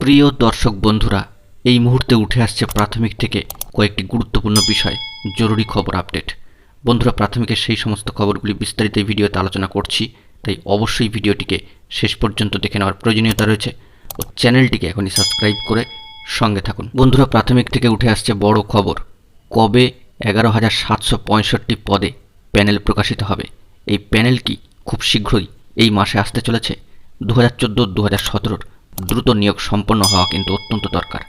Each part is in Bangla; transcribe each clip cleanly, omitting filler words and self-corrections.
প্রিয় দর্শক বন্ধুরা, এই মুহূর্তে উঠে আসছে প্রাথমিক থেকে কয়েকটি গুরুত্বপূর্ণ বিষয়, জরুরি খবর আপডেট। বন্ধুরা, প্রাথমিকের সেই সমস্ত খবরগুলি বিস্তারিত এই ভিডিওতে আলোচনা করছি, তাই অবশ্যই ভিডিওটিকে শেষ পর্যন্ত দেখে নেওয়ার প্রয়োজনীয়তা রয়েছে ও চ্যানেলটিকে এখনই সাবস্ক্রাইব করে সঙ্গে থাকুন। বন্ধুরা, প্রাথমিক থেকে উঠে আসছে বড় খবর। কবে 11,765 পদে প্যানেল প্রকাশিত হবে? এই প্যানেল কি খুব শীঘ্রই এই মাসে আসতে চলেছে? 2014-2017 দ্রুত নিয়োগ সম্পন্ন হওয়া কিন্তু অত্যন্ত দরকার।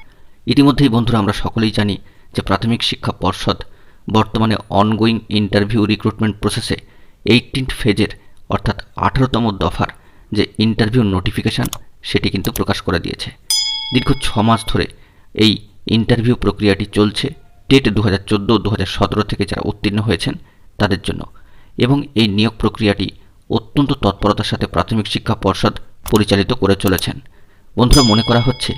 ইতিমধ্যেই বন্ধুরা আমরা সকলেই জানি যে প্রাথমিক শিক্ষা পর্ষদ বর্তমানে অনগোয়িং ইন্টারভিউ রিক্রুটমেন্ট প্রসেসে 18th ফেজের অর্থাৎ 18তম দফার যে ইন্টারভিউ নোটিফিকেশান সেটি কিন্তু প্রকাশ করে দিয়েছে। দীর্ঘ 6 মাস ধরে এই ইন্টারভিউ প্রক্রিয়াটি চলছে টেট 2014-2017 থেকে যারা উত্তীর্ণ হয়েছেন তাদের জন্য, এবং এই নিয়োগ প্রক্রিয়াটি অত্যন্ত তৎপরতার সাথে প্রাথমিক শিক্ষা পর্ষদ পরিচালিত করে চলেছেন। বন্ধুরা, মনে করা হচ্ছে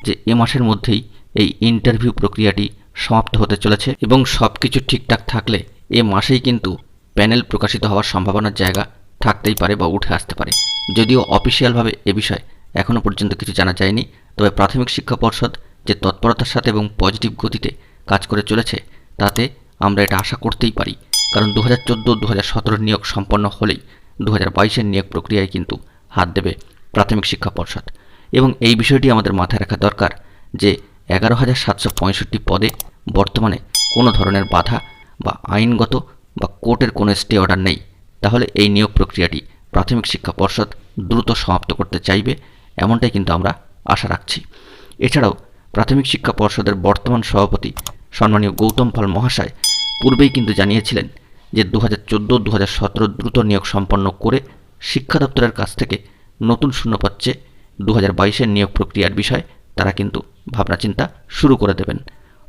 যে এ মাসের মধ্যেই এই ইন্টারভিউ প্রক্রিয়াটি সমাপ্ত হতে চলেছে এবং সব কিছু ঠিকঠাক থাকলে এ মাসেই কিন্তু প্যানেল প্রকাশিত হওয়ার সম্ভাবনার জায়গা থাকতেই পারে বা উঠে আসতে পারে। যদিও অফিসিয়ালভাবে এ বিষয়ে এখনও পর্যন্ত কিছু জানা যায়নি, তবে প্রাথমিক শিক্ষা পর্ষদ যে তৎপরতার সাথে এবং পজিটিভ গতিতে কাজ করে চলেছে তাতে আমরা এটা আশা করতেই পারি, কারণ 2014-2017 নিয়োগ সম্পন্ন হলেই 2022-এর নিয়োগ প্রক্রিয়ায় কিন্তু হাত দেবে প্রাথমিক শিক্ষা পর্ষদ। এবং এই বিষয়টি আমাদের মাথায় রাখা দরকার যে 11,765 পদে বর্তমানে কোনো ধরনের বাধা বা আইনগত বা কোর্টের কোনো স্টে অর্ডার নেই। তাহলে এই নিয়োগ প্রক্রিয়াটি প্রাথমিক শিক্ষা পর্ষদ দ্রুত সমাপ্ত করতে চাইবে, এমনটাই কিন্তু আমরা আশা রাখছি। এছাড়াও প্রাথমিক শিক্ষা পর্ষদের বর্তমান সভাপতি সম্মানীয় গৌতম পাল মহাশয় পূর্বেই কিন্তু জানিয়েছিলেন যে 2014-2017 দ্রুত নিয়োগ সম্পন্ন করে শিক্ষা দপ্তরের কাছ থেকে নতুন শূন্যপদ চেয়ে 2022-এর নিয়োগ প্রক্রিয়ার বিষয়ে তারা কিন্তু ভাবনাচিন্তা শুরু করে দেবেন,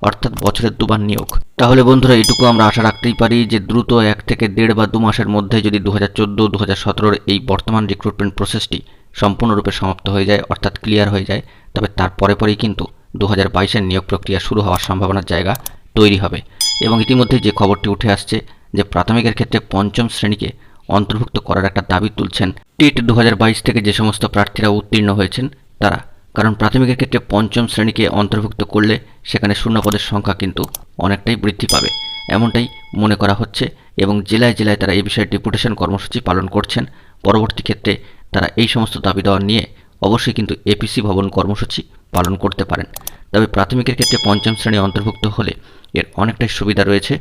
অর্থাৎ বছরের 2 বার নিয়োগ। তাহলে বন্ধুরা, এটুকু আমরা আশা রাখতেই পারি যে দ্রুত 1 থেকে 1.5 বা 2 মাসের মধ্যে যদি 2014-2017 এই বর্তমান রিক্রুটমেন্ট প্রসেসটি সম্পূর্ণরূপে সমাপ্ত হয়ে যায়, অর্থাৎ ক্লিয়ার হয়ে যায়, তবে তার পরেই কিন্তু 2022-এর নিয়োগ প্রক্রিয়া শুরু হওয়ার সম্ভাবনার জায়গা তৈরি হবে। এবং ইতিমধ্যে যে খবরটি উঠে আসছে যে প্রাথমিকের ক্ষেত্রে 5ম শ্রেণীকে অন্তর্ভুক্ত করার একটা দাবি তুলছেন টেট 2022 থেকে যে সমস্ত প্রার্থীরা উত্তীর্ণ হয়েছেন তারা, কারণ প্রাথমিকের ক্ষেত্রে 5ম শ্রেণীকে অন্তর্ভুক্ত করলে সেখানে শূন্যপদের সংখ্যা কিন্তু অনেকটাই বৃদ্ধি পাবে, এমনটাই মনে করা হচ্ছে। এবং জেলায় জেলায় তারা এই বিষয়ে ডেপুটেশন কর্মসূচি পালন করছেন। পরবর্তী ক্ষেত্রে তারা এই সমস্ত দাবি দেওয়া নিয়ে অবশ্যই কিন্তু এপিসি ভবন কর্মসূচি পালন করতে পারেন। তবে প্রাথমিকের ক্ষেত্রে 5ম শ্রেণী অন্তর্ভুক্ত হলে এর অনেকটাই সুবিধা রয়েছে,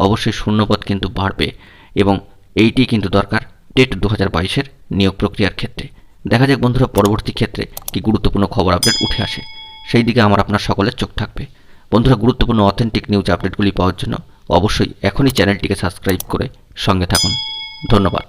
অবশ্যই শূন্যপদ কিন্তু বাড়বে এবং এইটি কিন্তু দরকার টেট 2022-এর নিয়োগ প্রক্রিয়ার ক্ষেত্রে। দেখা যাক বন্ধুরা, পরবর্তী ক্ষেত্রে কি গুরুত্বপূর্ণ খবর আপডেট উঠে আসে, সেই দিকে আপনার সকলের চোখ থাকবে। বন্ধুরা, গুরুত্বপূর্ণ অথেন্টিক নিউজ আপডেটগুলি পাওয়ার জন্য অবশ্যই এখনই চ্যানেলটিকে সাবস্ক্রাইব করে সঙ্গে থাকুন। ধন্যবাদ।